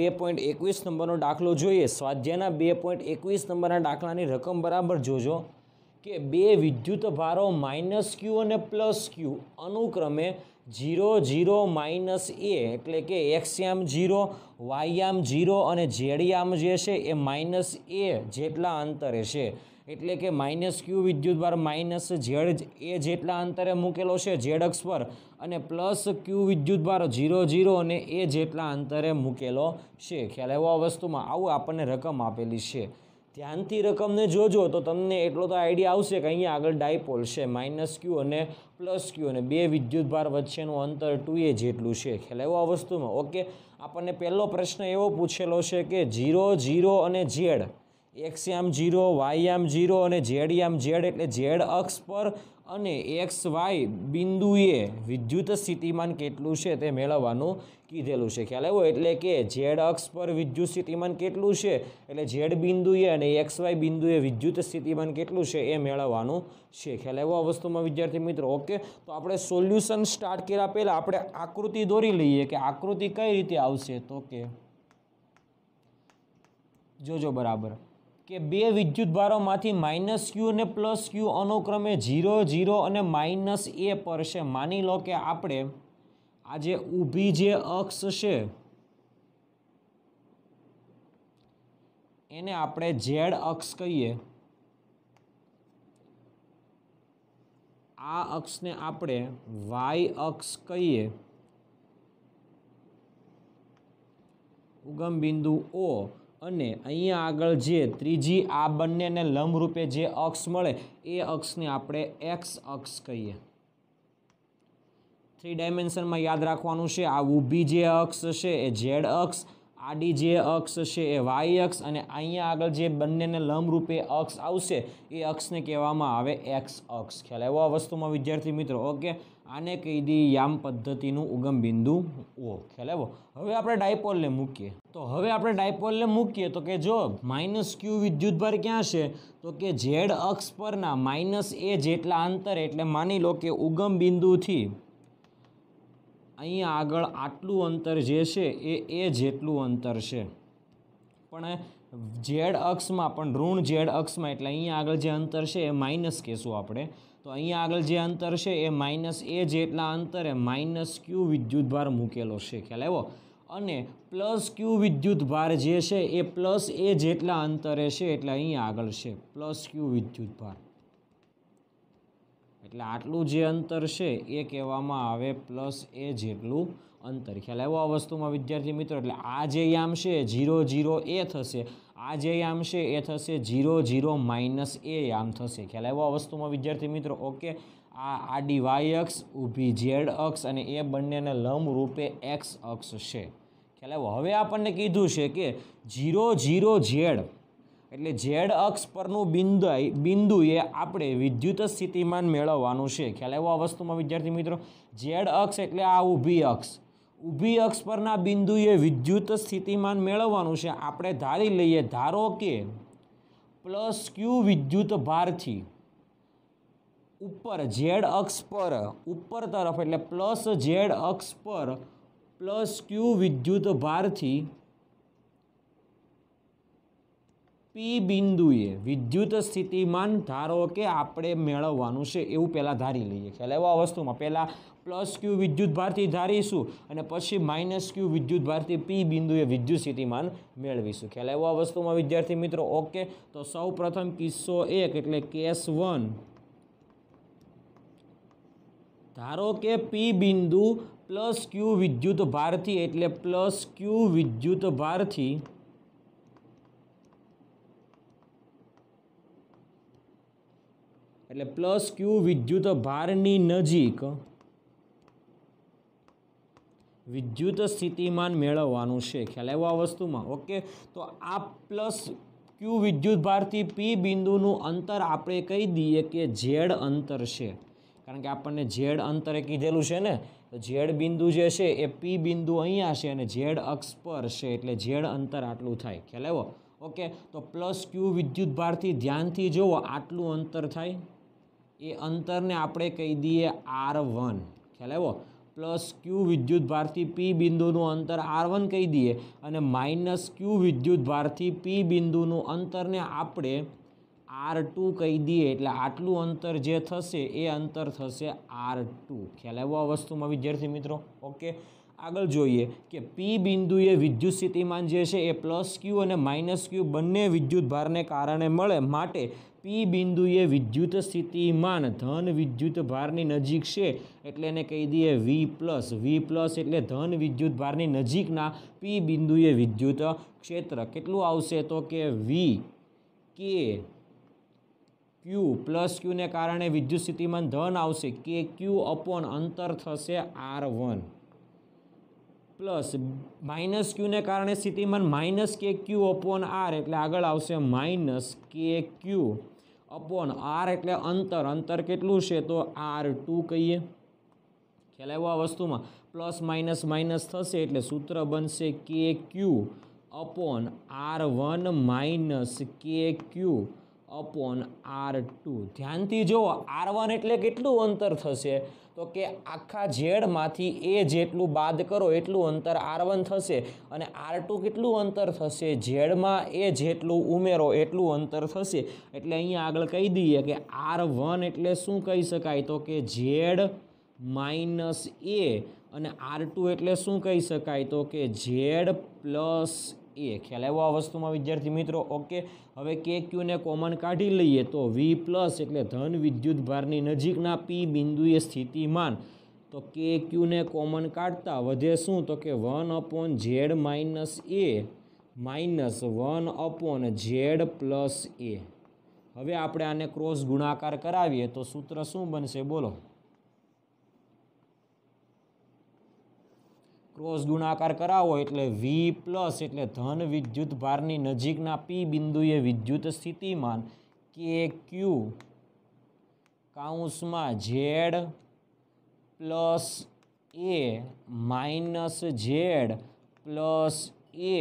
2.21 નંબરનો દાખલો જોઈએ। સ્વાધ્યાયના 2.21 નંબરના દાખલાની રકમ બરાબર જોજો કે બે વિદ્યુત ભારો -q અને +q અનુક્રમે 0 0 -a એટલે કે x યામ 0 y યામ 0 અને z યામ જે છે એ -a જેટલા અંતરે છે। એટલે કે -q વિદ્યુતભાર -za જેટલા અંતરે મૂકેલો છે z અક્ષ પર અને +q વિદ્યુતભાર 0 0 અને a જેટલા અંતરે મૂકેલો છે। ખ્યાલ આવ્યો આ વસ્તુમાં? આવું આપણને રકમ આપેલી છે। ધ્યાનથી રકમને જોજો તો તમને એટલો તો આઈડિયા આવશે કે અહીંયા આગળ ડાયપોલ છે -q અને +q અને બે વિદ્યુતભાર વચ્ચેનું અંતર 2a જેટલું છે। ખ્યાલ આવ્યો આ વસ્તુમાં? ઓકે, આપણને પહેલો પ્રશ્ન એવો પૂછેલો છે કે 0 0 અને z x યામ 0 y યામ 0 અને z યામ z એટલે z અક્ષ પર અને x y બિંદુએ વિદ્યુત સ્થિતિમાન કેટલું છે તે મેળવવાનું કીધેલું છે। ખ્યાલ આવ્યો? એટલે કે z અક્ષ પર વિદ્યુત સ્થિતિમાન કેટલું છે એટલે z બિંદુએ અને x y બિંદુએ વિદ્યુત સ્થિતિમાન કેટલું છે એ મેળવવાનું છે। ખ્યાલ આવ્યો આ વસ્તુમાં વિદ્યાર્થી મિત્રો? ઓકે, તો આપણે સોલ્યુશન સ્ટાર્ટ કર્યા પહેલાં આપણે આકૃતિ દોરી લઈએ કે આકૃતિ કઈ રીતે આવશે। તો કે જોજો બરાબર કે બે વિદ્યુતભારોમાંથી -q અને +q અનુક્રમે 0 0 અને -a પર છે। માની લો કે આપણે આ જે ઊભી જે અક્ષ છે એને આપણે z અક્ષ કહીએ, આ અક્ષને આપણે y અક્ષ કહીએ, ઉગમ બિંદુ O અને અહીંયા આગળ જે ત્રીજી આ બંનેને લંબરૂપે જે અક્ષ મળે એ અક્ષને આપણે x અક્ષ કહીએ। 3 ડાયમેન્શનમાં યાદ રાખવાનું છે। આ ઊભી જે અક્ષ છે એ z અક્ષ, આડી જે અક્ષ છે એ y અક્ષ અને અહીંયા આગળ જે બંનેને લંબરૂપે અક્ષ આવશે એ અક્ષને કહેવામાં આવે x અક્ષ। ખ્યાલ આવ્યો આ વસ્તુમાં વિદ્યાર્થી મિત્રો? ઓકે, આને કહી દઈએ યામ પદ્ધતિનું ઉગમ બિંદુ O। ખ્યાલ આવ્યો? હવે આપણે ડાયપોલને મૂકીએ તો તો કે જો -q વિદ્યુતભાર ક્યાં છે તો કે z અક્ષ પરના -a જેટલા અંતર એટલે માની લો કે ઉગમ બિંદુથી અહીંયા આગળ આટલું અંતર જે છે એ a જેટલું અંતર છે, પણ z અક્ષમાં પણ ઋણ z અક્ષમાં એટલે અહીંયા આગળ જે અંતર છે એ માઇનસ કહેશું આપણે। તો અહીંયા આગળ જે અંતર છે એ -a જેટલા અંતરે -q વિદ્યુતભાર મૂકેલો છે। ખ્યાલ આવ્યો? અને +q વિદ્યુતભાર જે છે એ +a જેટલા અંતરે છે એટલે અહીંયા આગળ છે +q વિદ્યુતભાર એટલે આટલું જે અંતર છે એ કહેવામાં આવે +a જેટલું અંતર। ખ્યાલ આવ્યો આ વસ્તુમાં વિદ્યાર્થી મિત્રો? એટલે આ જે યામ છે 0 0 a થશે, આ જે યામ છે એ થશે 0 0 - a યામ થશે। ખ્યાલ આવ્યો આ વસ્તુમાં વિદ્યાર્થી મિત્રો? ઓકે, આ આડી y અક્ષ, ઊભી z અક્ષ અને એ બંનેને લંબ રૂપે x અક્ષ છે। ખ્યાલ આવ્યો? હવે આપણને કીધું છે કે 0 0 z એટલે z અક્ષ પરનું બિંદુએ આપણે વિદ્યુત સ્થિતિમાન મેળવવાનું છે। ખ્યાલ આવ્યો આ વસ્તુમાં વિદ્યાર્થી મિત્રો? z અક્ષ એટલે આ ઊભી અક્ષ પરના બિંદુએ વિદ્યુત સ્થિતિમાન મેળવવાનું છે। આપણે ધારી લઈએ, ધારો કે +q વિદ્યુત ભારથી ઉપર z અક્ષ પર ઉપર તરફ એટલે +z અક્ષ પર +q વિદ્યુત ભારથી P બિંદુએ વિદ્યુત સ્થિતિમાન ધારો કે આપણે મેળવવાનું છે એવું પહેલાં ધારી લઈએ। ખ્યાલ આવ્યો આ વસ્તુમાં? પહેલાં +q વિદ્યુતભારથી ધારીશું અને પછી -q વિદ્યુતભારથી P બિંદુએ વિદ્યુત સ્થિતિમાન મેળવીશું। ખ્યાલ આવ્યો આ વસ્તુમાં વિદ્યાર્થી મિત્રો? ઓકે, તો સૌ પ્રથમ કિસ્સો 1 એટલે કેસ 1, ધારો કે P બિંદુ +q વિદ્યુતભારથી એટલે +q વિદ્યુતભારથી એટલે +q વિદ્યુતભારની નજીક વિદ્યુત સ્થિતિમાન મેળવવાનું છે। ખ્યાલ આવ્યો આ વસ્તુમાં? ઓકે, તો આ +q વિદ્યુતભારથી P બિંદુનું અંતર આપણે કહી દઈએ કે z અંતર છે, કારણ કે આપણને z અંતરે કીધેલું છે ને। તો z બિંદુ જે છે એ P બિંદુ અહીંયા છે અને z અક્ષ પર છે એટલે z અંતર આટલું થાય। ખ્યાલ આવ્યો? ઓકે, તો +q વિદ્યુતભારથી ધ્યાનથી જુઓ આટલું અંતર થાય, એ અંતરને આપણે કહી દઈએ R1। ખ્યાલ આવ્યો? પ્લસ ક્યુ વિદ્યુતભારથી પી બિંદુનું અંતર R1 કહી દઈએ અને માઇનસ ક્યુ વિદ્યુતભારથી પી બિંદુનું અંતરને આપણે R2 કહી દઈએ એટલે આટલું અંતર જે થશે એ અંતર થશે R2. ખ્યાલ આવ્યો આ વસ્તુમાં વિદ્યાર્થી મિત્રો? ઓકે, આગળ જોઈએ કે પી બિંદુએ વિદ્યુત સ્થિતિમાન જે છે એ પ્લસ ક્યુ અને માઇનસ ક્યુ બંને વિદ્યુતભારને કારણે મળે માટે પી બિંદુએ વિદ્યુત સ્થિતિમાન ધન વિદ્યુતભારની નજીક છે એટલે એને કહી દઈએ વી પ્લસ એટલે ધન વિદ્યુતભારની નજીકના પી બિંદુએ વિદ્યુત ક્ષેત્ર કેટલું આવશે તો કે વી કે ક્યુ પ્લસ ક્યુને કારણે વિદ્યુત સ્થિતિમાન ધન આવશે કે ક્યુ અપોન અંતર થશે R1 પ્લસ માઇનસ ક્યુને કારણે સ્થિતિમાન માઇનસ કે ક્યુ અપોન આર એટલે આગળ આવશે માઇનસ કે ક્યુ અપોન આર એટલે અંતર કેટલું છે તો R2 કહીએ. ખ્યાલ આવ્યો આ વસ્તુમાં? પ્લસ માઇનસ થશે એટલે સૂત્ર બનશે કે ક્યુ અપોન R1 માઇનસ કે ક્યુ અપોન R2. ધ્યાનથી જુઓ, R1 એટલે કેટલું અંતર થશે તો કે આખા ઝેડમાંથી એ જેટલું બાદ કરો એટલું અંતર R1 થશે અને R2 કેટલું અંતર થશે ઝેડમાં એ જેટલું ઉમેરો એટલું અંતર થશે. એટલે અહીંયા આગળ કહી દઈએ કે R1 એટલે શું કહી શકાય તો કે ઝેડ માઇનસ એ અને R2 એટલે શું કહી શકાય તો કે ઝેડ પ્લસ એ. ખ્યાલ આવ્યો આ વસ્તુમાં વિદ્યાર્થી મિત્રો? ઓકે, હવે કે ક્યુને કોમન કાઢી લઈએ તો વી પ્લસ એટલે ધન વિદ્યુતભારની નજીકના પી બિંદુએ સ્થિતિમાન તો કે ક્યુને કોમન કાઢતા વધે શું તો કે 1 ઝેડ માઇનસ એ માઇનસ 1 ઝેડ પ્લસ એ. હવે આપણે આને ક્રોસ ગુણાકાર કરાવીએ તો સૂત્ર શું બનશે બોલો? ક્રોસ ગુણાકાર કરાવો એટલે વી પ્લસ એટલે ધન વિદ્યુતભારની નજીકના પી બિંદુએ વિદ્યુત સ્થિતિમાન કે ક્યુ કૌંસમાં z plus a minus z plus a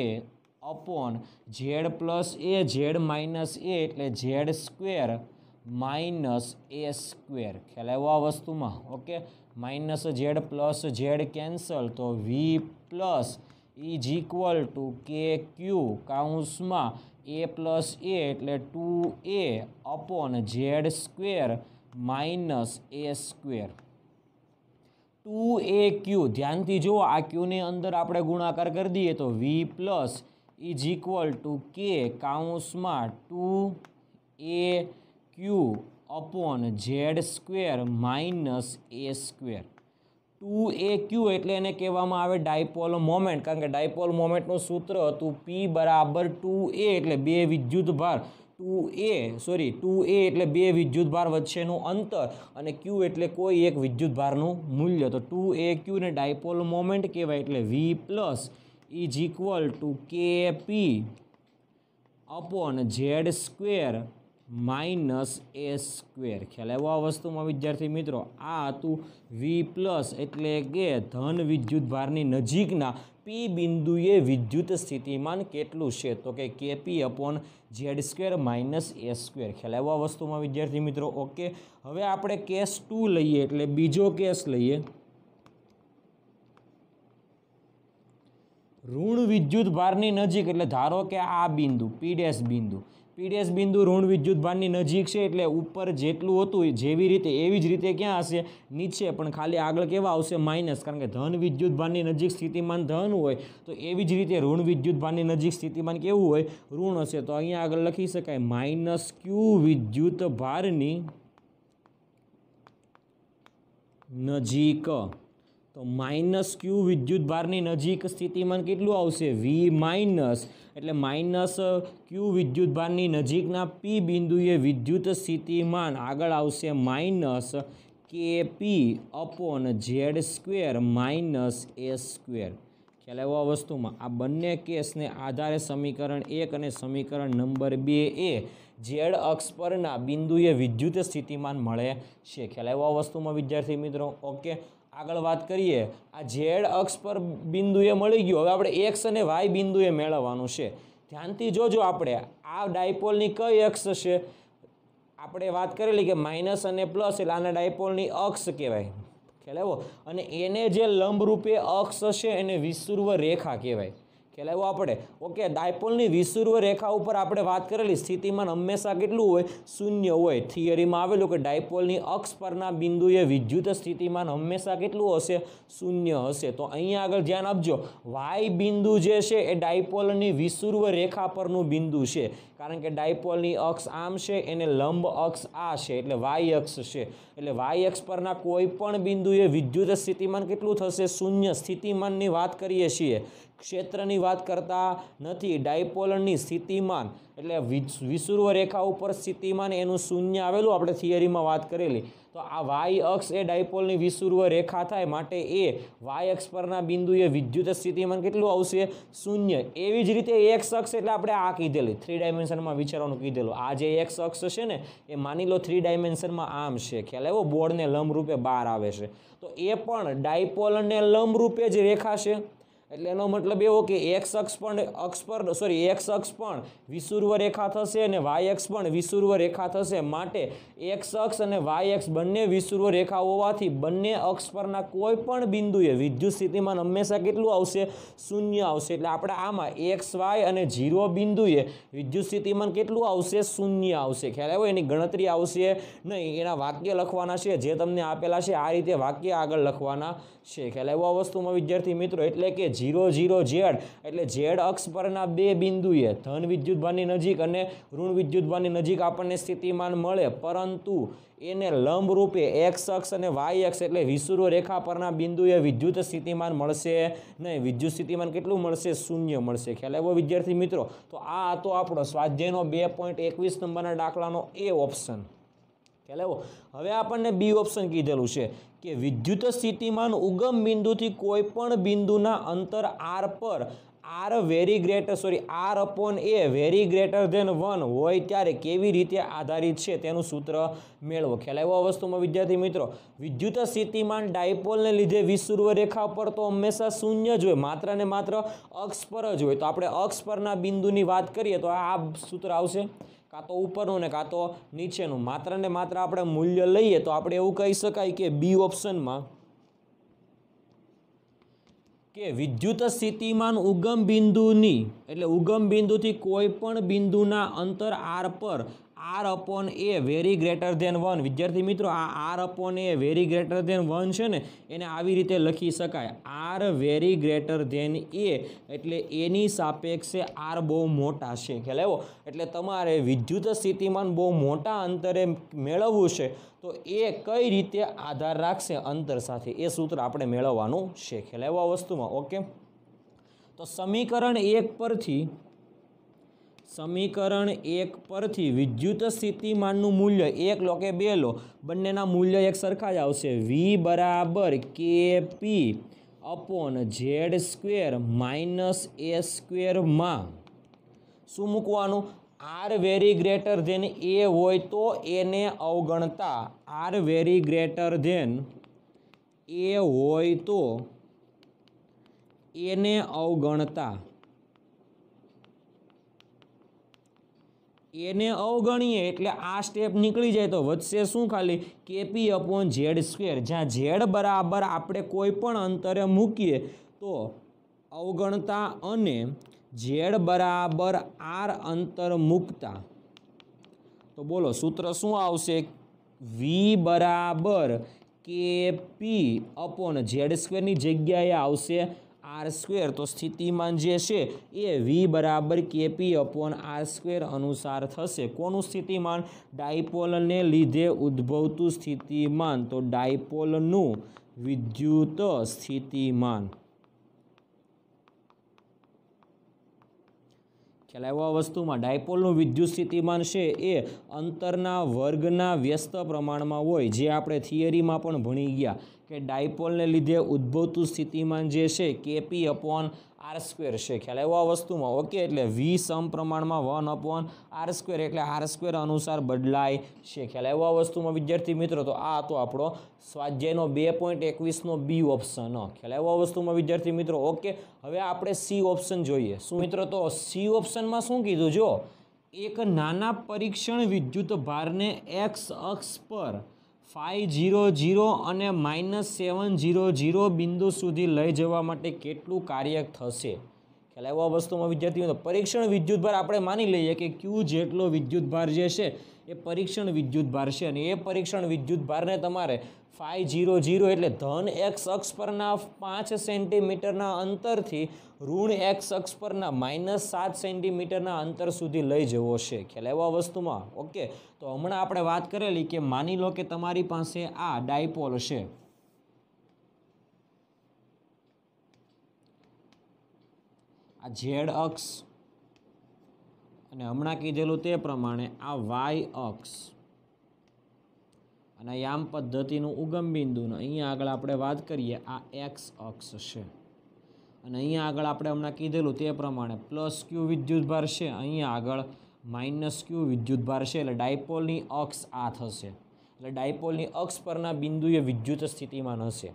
upon z plus a z minus a એટલે z square minus a square. ખ્યાલ આવ્યો આ વસ્તુમાં? Okay, minus z plus z cancel તો v plus is equal to k q કૌંસમાં a plus a એટલે 2a upon z square minus a square. 2aq ધ્યાનથી જુઓ, આ ક્યુની અંદર આપણે ગુણાકાર કરી દઈએ તો v plus is equal to k કૌંસમાં 2aq upon z square minus a square. 2aq એટલે એને કહેવામાં આવે ડાયપોલ મોમેન્ટ, કારણ કે ડાયપોલ મોમેન્ટનું સૂત્ર હતું P બરાબર 2a એટલે બે વિદ્યુતભાર 2a એટલે બે વિદ્યુતભાર વચ્ચેનું અંતર અને q એટલે કોઈ એક વિદ્યુતભારનું મૂલ્ય. તો 2aq ને ડાયપોલ મોમેન્ટ કહેવાય એટલે v plus is equal two kp upon z square minus a square. ખ્યાલ આવ્યો આ વસ્તુમાં વિદ્યાર્થી મિત્રો? આ હતું વી પ્લસ એટલે કે ધન વિદ્યુતભારની નજીકના પી બિંદુએ વિદ્યુત સ્થિતિમાન કેટલું છે તો કે k p upon z square minus a square. ખ્યાલ આવ્યો આ વસ્તુમાં વિદ્યાર્થી મિત્રો? ઓકે, હવે આપણે કેસ 2 લઈએ એટલે બીજો કેસ લઈએ. ઋણ વિદ્યુતભારની નજીક એટલે ધારો કે આ બિંદુ પી ડેશ બિંદુ ઋણ વિદ્યુતભારની નજીક છે એટલે ઉપર જેટલું હતું જેવી રીતે એવી જ રીતે ક્યાં હશે નીચે, પણ ખાલી આગળ કેવા આવશે માઇનસ, કારણ કે ધન વિદ્યુતભારની નજીક સ્થિતિમાન ધન હોય તો એવી જ રીતે ઋણ વિદ્યુતભારની નજીક સ્થિતિમાન કેવું હોય ઋણ હશે. તો અહીંયા આગળ લખી શકાય માઇનસ ક્યુ વિદ્યુતભારની નજીક. તો માઇનસ ક્યુ વિદ્યુતભારની નજીક સ્થિતિમાન કેટલું આવશે વી માઇનસ એટલે માઇનસ ક્યુ વિદ્યુતભારની નજીકના પી બિંદુએ વિદ્યુત સ્થિતિમાન આગળ આવશે માઇનસ કે પી upon z square minus a square. ખ્યાલ આવ્યો આ વસ્તુમાં? આ બંને કેસને આધારે સમીકરણ 1 અને સમીકરણ નંબર 2 એ ઝેડ અક્ષ પરના બિંદુએ વિદ્યુત સ્થિતિમાન મળે છે. ખ્યાલ આવ્યો આ વસ્તુમાં વિદ્યાર્થી મિત્રો? ઓકે, આગળ વાત કરીએ. આ ઝેડ અક્ષ પર બિંદુએ મળી ગયું, હવે આપણે એક્સ અને વાય બિંદુએ મેળવવાનું છે. ધ્યાનથી જોજો, આપણે આ ડાયપોલની કઈ અક્ષ છે આપણે વાત કરેલી કે માઇનસ અને પ્લસ એટલે આના ડાયપોલની અક્ષ કહેવાય. ખ્યાલ આવ્યો? અને એને જે લંબરૂપે અક્ષ હશે એને વિષુવવૃત્ત રેખા કહેવાય. ખ્યાલ આવ્યો આપણે? ઓકે, ડાયપોલની વિષુવવૃત્ત રેખા ઉપર આપણે વાત કરેલી સ્થિતિમાન હંમેશા કેટલું હોય? શૂન્ય હોય. થિયરીમાં આવેલું કે ડાયપોલની અક્ષ પરના બિંદુએ વિદ્યુત સ્થિતિમાન હંમેશા કેટલું હશે? શૂન્ય હશે. તો અહીંયા આગળ ધ્યાન આપજો, વાય બિંદુ જે છે એ ડાયપોલની વિષુવવૃત્ત રેખા પરનું બિંદુ છે. કારણ કે ડાયપોલની અક્ષ આમ છે, એને લંબ અક્ષ આ છે, એટલે વાય અક્ષ છે. એટલે વાય અક્ષ પરના કોઈ પણ બિંદુએ વિદ્યુત સ્થિતિમાન કેટલું થશે? શૂન્ય. સ્થિતિમાનની વાત કરીએ છીએ, ક્ષેત્રની વાત કરતા નથી. ડાયપોલની સ્થિતિમાન એટલે વિષુવવૃત્ત રેખા ઉપર સ્થિતિમાન એનું શૂન્ય આવેલું, આપણે થિયરીમાં વાત કરેલી. તો આ વાય અક્ષ એ ડાયપોલની વિષુવવૃત્ત રેખા થાય, માટે એ વાય અક્ષ પરના બિંદુએ વિદ્યુત સ્થિતિમાન કેટલું આવશે? શૂન્ય. એવી જ રીતે એક્સ અક્ષ એટલે આપણે આ કીધેલી 3 ડાયમેન્શનમાં વિચારવાનું કીધેલું. આ જે એક્સ અક્ષ છે ને એ માની લો 3 ડાયમેન્શનમાં આમ છે. ખ્યાલ આવ્યો? બોર્ડને લંબરૂપે બહાર આવે છે. તો એ પણ ડાયપોલને લંબરૂપે જ રેખા છે. એટલે એનો મતલબ એવો કે એક્સ અક્ષ પણ વિષુવવૃત્ત રેખા થશે અને વાય અક્ષ પણ વિષુવવૃત્ત રેખા થશે. માટે એક્સ અક્ષ અને વાય અક્ષ બંને વિષુવવૃત્ત રેખા હોવાથી બંને અક્ષ પરના કોઈ પણ બિંદુએ વિદ્યુત સ્થિતિમાન હંમેશા કેટલું આવશે? શૂન્ય આવશે. એટલે આપણે આમાં એક્સ વાય અને 0 બિંદુએ વિદ્યુત સ્થિતિમાન કેટલું આવશે? શૂન્ય આવશે. ખ્યાલ આવ્યો? એની ગણતરી આવશે નહીં. એના વાક્ય લખવાના છે જે તમને આપેલા છે, આ રીતે વાક્ય આગળ લખવાના છે. ખ્યાલ આવ્યો આ વસ્તુમાં વિદ્યાર્થી મિત્રો? એટલે કે 0 0 ઝેડ એટલે ઝેડ અક્ષ પરના બે બિંદુએ ધન વિદ્યુતભારની નજીક અને ઋણ વિદ્યુતભારની નજીક આપણને સ્થિતિમાન મળે, પરંતુ એને લંબરૂપે એક્સ અક્ષ અને વાય અક્ષ એટલે વિષુવવૃત્ત રેખા પરના બિંદુએ વિદ્યુત સ્થિતિમાન મળશે નહીં. વિદ્યુત સ્થિતિમાન કેટલું મળશે? શૂન્ય મળશે. ખ્યાલ આવ્યો વિદ્યાર્થી મિત્રો? તો આ હતો આપણો સ્વાધ્યાયનો 2.21 નંબરના દાખલાનો એ ઓપ્શન. ખ્યાલ આવ્યો? હવે આપણને બી ઓપ્શન કીધેલું છે કે વિદ્યુત સ્થિતિમાન ઉગમ બિંદુથી કોઈ પણ બિંદુના અંતર આર પર r upon a very greater than 1 હોય ત્યારે કેવી રીતે આધારિત છે તેનું સૂત્ર મેળવો. ખ્યાલ આવ્યો આ વસ્તુમાં વિદ્યાર્થી મિત્રો? વિદ્યુત સ્થિતિમાન ડાયપોલને લીધે વિષુવવૃત્ત રેખા પર તો હંમેશા શૂન્ય જ હોય, માત્ર ને માત્ર અક્ષ પર જ હોય. તો આપણે અક્ષ પરના બિંદુની વાત કરીએ તો આ સૂત્ર આવશે, કાં તો ઉપરનું ને કાં તો નીચેનું. માત્ર ને માત્ર આપણે મૂલ્ય લઈએ તો આપણે એવું કહી શકાય કે બી ઓપ્શનમાં કે વિદ્યુત સ્થિતિમાન ઉગમ બિંદુની એટલે ઉગમ બિંદુથી કોઈ પણ બિંદુના અંતર આર પર r upon a very greater than 1. વિદ્યાર્થી મિત્રો, આ r upon a very greater than 1 છે ને એને આવી રીતે લખી શકાય, r very greater than a એટલે એની સાપેક્ષે r બહુ મોટા છે. ખ્યાલ આવ્યો? એટલે તમારે વિદ્યુત સ્થિતિમાન બહુ મોટા અંતરે મેળવવું છે તો એ કઈ રીતે આધાર રાખશે અંતર સાથે, એ સૂત્ર આપણે મેળવવાનું છે. ખ્યાલ આવ્યો આ વસ્તુમાં? ઓકે, તો સમીકરણ 1 પરથી વિદ્યુત સ્થિતિમાનનું મૂલ્ય 1 લો કે 2 લો, બંનેના મૂલ્ય એક સરખા જ આવશે. V બરાબર KP upon Z² minus A² માં શું મૂકવાનું? r very greater than a હોય તો એને અવગણતા, r very greater than a હોય તો એને અવગણતા. એને અવગણીએ એટલે આ સ્ટેપ નીકળી જાય તો વધશે શું? ખાલી KP upon Z². જ્યાં Z બરાબર આપણે કોઈ પણ અંતરે મૂકીએ તો અવગણતા અને Z બરાબર r અંતર મૂકતા. તો બોલો સૂત્ર શું આવશે? V બરાબર KP upon Z² ની જગ્યાએ આવશે r². તો સ્થિતિમાન જે છે એ V બરાબર KP upon r² અનુસાર થશે. કોનું સ્થિતિમાન? ડાયપોલને લીધે ઉદ્ભવતું સ્થિતિમાન. તો ડાયપોલનું વિદ્યુત સ્થિતિમાન. ખ્યાલ આવ્યો આ વસ્તુમાં? ડાયપોલનું વિદ્યુત સ્થિતિમાન છે એ અંતરના વર્ગના વ્યસ્ત પ્રમાણમાં હોય, જે આપણે થિયરીમાં પણ ભણી ગયા કે ડાયપોલને લીધે ઉદ્ભવતું સ્થિતિમાન જે છે KP upon r² છે. ખ્યાલ આવ્યો આ વસ્તુમાં? ઓકે, એટલે V સમપ્રમાણમાં 1 upon r² એટલે r² અનુસાર બદલાય છે. ખ્યાલ આવ્યો આ વસ્તુમાં વિદ્યાર્થી મિત્રો? તો આ હતો આપણો સ્વાધ્યાયનો 2.21નો બી ઓપ્શન. ખ્યાલ આવ્યો આ વસ્તુમાં વિદ્યાર્થી મિત્રો? ઓકે, હવે આપણે સી ઓપ્શન જોઈએ. શું મિત્રો? તો સી ઓપ્શનમાં શું કીધું? જો એક નાના પરીક્ષણ વિદ્યુત ભારને x અક્ષ પર 500 અને -700 બિંદુ સુધી લઈ જવા માટે કેટલું કાર્ય થશે? ખ્યાલ આવ્યો આ વસ્તુમાં વિદ્યાર્થીઓ? તો પરીક્ષણ વિદ્યુતભાર આપણે માની લઈએ કે ક્યુ જેટલો વિદ્યુતભાર જે છે એ પરીક્ષણ વિદ્યુતભાર છે અને એ પરીક્ષણ વિદ્યુતભારને તમારે 500 એટલે ધન એક્સ અક્ષ પરના 5 સેન્ટીમીટરના અંતરથી ઋણ એક્સ અક્ષ પરના -7 સેન્ટીમીટરના અંતર સુધી લઈ જવો છે. ખ્યાલ આવ્યો આ વસ્તુમાં? ઓકે, તો હમણાં આપણે વાત કરેલી કે માની લો કે તમારી પાસે આ ડાયપોલ છે, આ ઝેડ અક્ષ અને હમણાં કીધેલું તે પ્રમાણે આ વાય અક્ષ અને યામ પદ્ધતિનું ઉગમ બિંદુનું અહીંયા આગળ આપણે વાત કરીએ આ એક્સ અક્ષ છે અને અહીંયા આગળ આપણે હમણાં કીધેલું તે પ્રમાણે પ્લસ ક્યુ વિદ્યુતભાર છે, અહીંયા આગળ માઇનસ ક્યુ વિદ્યુતભાર છે. એટલે ડાયપોલની અક્ષ આ થશે. એટલે ડાયપોલની અક્ષ પરના બિંદુએ વિદ્યુત સ્થિતિમાન હશે.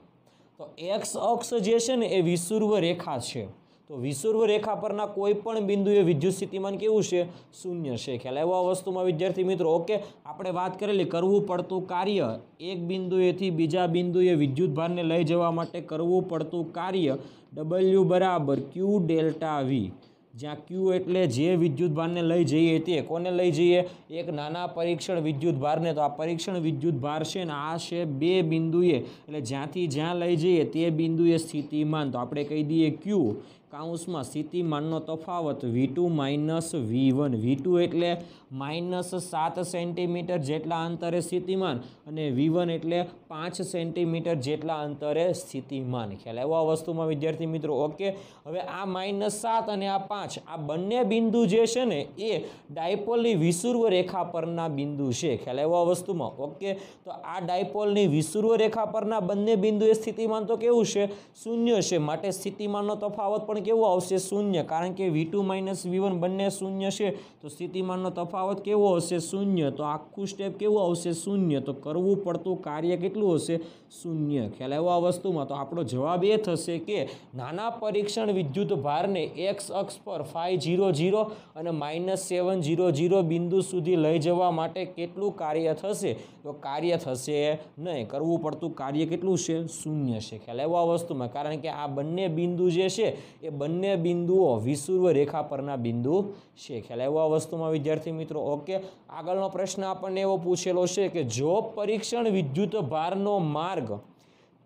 તો એક્સ અક્ષ જે છે ને એ વિષુવવૃત્ત રેખા છે. તો વિષુવવૃત્ત રેખા પરના કોઈ પણ બિંદુએ વિદ્યુત સ્થિતિમાન કેવું છે? શૂન્ય છે. ખ્યાલ આવ્યો આ વસ્તુમાં વિદ્યાર્થી મિત્રો? ઓકે, આપણે વાત કરેલી કરવું પડતું કાર્ય એક બિંદુએથી બીજા બિંદુએ વિદ્યુતભારને લઈ જવા માટે કરવું પડતું કાર્ય W બરાબર ક્યુ ડેલ્ટા વી, જ્યાં ક્યુ એટલે જે વિદ્યુતભારને લઈ જઈએ તે. કોને લઈ જઈએ? એક નાના પરીક્ષણ વિદ્યુતભારને. તો આ પરીક્ષણ વિદ્યુતભાર છે ને આ છે બે બિંદુએ, એટલે જ્યાંથી જ્યાં લઈ જઈએ તે બિંદુએ સ્થિતિમાન. તો આપણે કહી દઈએ ક્યુ કાઉન્સમાં સ્થિતિમાનનો તફાવત V2 માઇનસ V1. V2 એટલે -7 સેન્ટીમીટર જેટલા અંતરે સ્થિતિમાન અને V1 એટલે 5 સેન્ટીમીટર જેટલા અંતરે સ્થિતિમાન. ખ્યાલ આવ્યો આ વસ્તુમાં વિદ્યાર્થી મિત્રો? ઓકે, હવે આ -7 અને આ 5 આ બંને બિંદુ જે છે ને એ ડાયપોલની વિષુવવૃત્ત રેખા પરના બિંદુ છે. ખ્યાલ આવ્યો આ વસ્તુમાં? ઓકે, તો આ ડાયપોલની વિષુવવૃત્ત રેખા પરના બંને બિંદુએ સ્થિતિમાન તો કેવું છે? શૂન્ય છે. માટે સ્થિતિમાનનો તફાવત પણ કેવો આવશે? શૂન્ય. કારણ કે V2 માઇનસ V1 બંને શૂન્ય છે તો સ્થિતિમાનનો તફાવત કેવો હશે? શૂન્ય. તો આખું સ્ટેપ કેવું આવશે? શૂન્ય. તો કરવું પડતું કાર્ય કેટલું હશે? શૂન્ય. ખ્યાલ આવ્યો આ વસ્તુમાં? તો આપણો જવાબ એ થશે કે નાના પરીક્ષણ વિદ્યુત ભારને એક્સ અક્ષ પર 500 અને -700 બિંદુ સુધી લઈ જવા માટે કેટલું કાર્ય થશે? તો કાર્ય થશે નહીં. કરવું પડતું કાર્ય કેટલું છે? શૂન્ય છે. ખ્યાલ આવ્યો આ વસ્તુમાં? કારણ કે આ બંને બિંદુ જે છે એ બંને બિંદુઓ વિષુવવૃત્ત રેખા પરના બિંદુ છે. ખ્યાલ આવ્યો આ વસ્તુમાં વિદ્યાર્થી મિત્રો? ઓકે, આગળનો પ્રશ્ન આપણને એવો પૂછેલો છે કે જો પરીક્ષણ વિદ્યુત ભારનો માર્ગ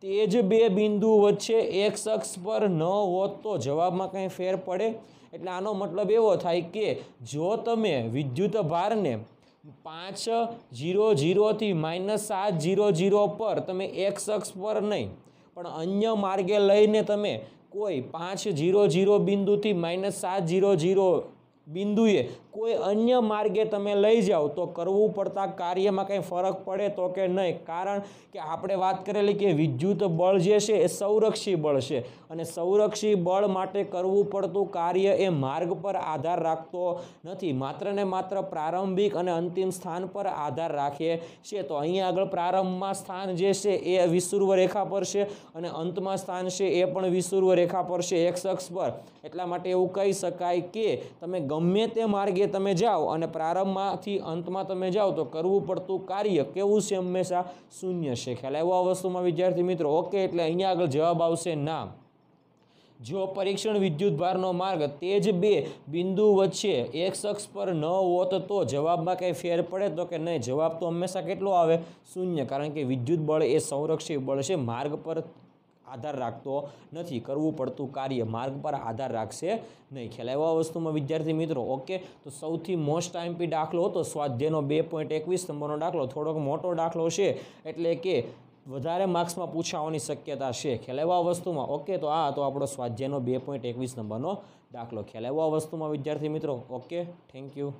તે જ બે બિંદુ વચ્ચે એક્સ અક્ષ પર ન હોત તો જવાબમાં કંઈ ફેર પડે? એટલે આનો મતલબ એવો થાય કે જો તમે વિદ્યુત ભારને 500 થી -700 પર તમે એક્સ અક્ષ પર નહીં પણ અન્ય માર્ગે લઈને તમે કોઈ 500 બિંદુથી -700 બિંદુએ કોઈ અન્ય માર્ગે તમે લઈ જાઓ તો કરવું પડતા કાર્યમાં કંઈ ફરક પડે તો કે નહીં? કારણ કે આપણે વાત કરેલી કે વિદ્યુત બળ જે છે એ સંરક્ષી બળ છે અને સંરક્ષી બળ માટે કરવું પડતું કાર્ય એ માર્ગ પર આધાર રાખતો નથી, માત્ર ને માત્ર પ્રારંભિક અને અંતિમ સ્થાન પર આધાર રાખે છે. તો અહીંયા આગળ પ્રારંભમાં સ્થાન જે છે એ વિષુવવૃત્ત રેખા પર છે અને અંતમાં સ્થાન છે એ પણ વિષુવવૃત્ત રેખા પર છે એક્સ અક્ષ પર. એટલા માટે એવું કહી શકાય કે તમે ગમે તે માર્ગે તમે જાઓ અને પ્રારંભમાંથી અંતમાં તમે જાઓ તો કરવું પડતું કાર્ય કેવું છે? હંમેશા શૂન્ય છે. ખ્યાલ આવ્યો આ વસ્તુમાં વિદ્યાર્થી મિત્રો? ઓકે, એટલે અહીંયા આગળ જવાબ આવશે ના. જો પરીક્ષણ વિદ્યુતભારનો માર્ગ તે જ બે બિંદુ વચ્ચે એક્સ અક્ષ પર ન હોત તો જવાબમાં કંઈ ફેર પડે તો કે નહીં? જવાબ તો હંમેશા કેટલો આવે? શૂન્ય. કારણ કે વિદ્યુત બળ એ સંરક્ષી બળ છે, માર્ગ પર આધાર રાખતો નથી. કરવું પડતું કાર્ય માર્ગ પર આધાર રાખશે નહીં. ખ્યાલ આવ્યો આ વસ્તુમાં વિદ્યાર્થી મિત્રો? ઓકે, તો સૌથી મોસ્ટ આઈએમપી દાખલો હતો સ્વાધ્યાયનો 2.21 નંબરનો દાખલો. થોડોક મોટો દાખલો છે એટલે કે વધારે માર્ક્સમાં પૂછાવાની શક્યતા છે. ખ્યાલ આવ્યો આ વસ્તુમાં? ઓકે, તો આ હતો આપણો સ્વાધ્યાયનો 2.21 નંબરનો દાખલો. ખ્યાલ આવ્યો આ વસ્તુમાં વિદ્યાર્થી મિત્રો? Okay, thank you.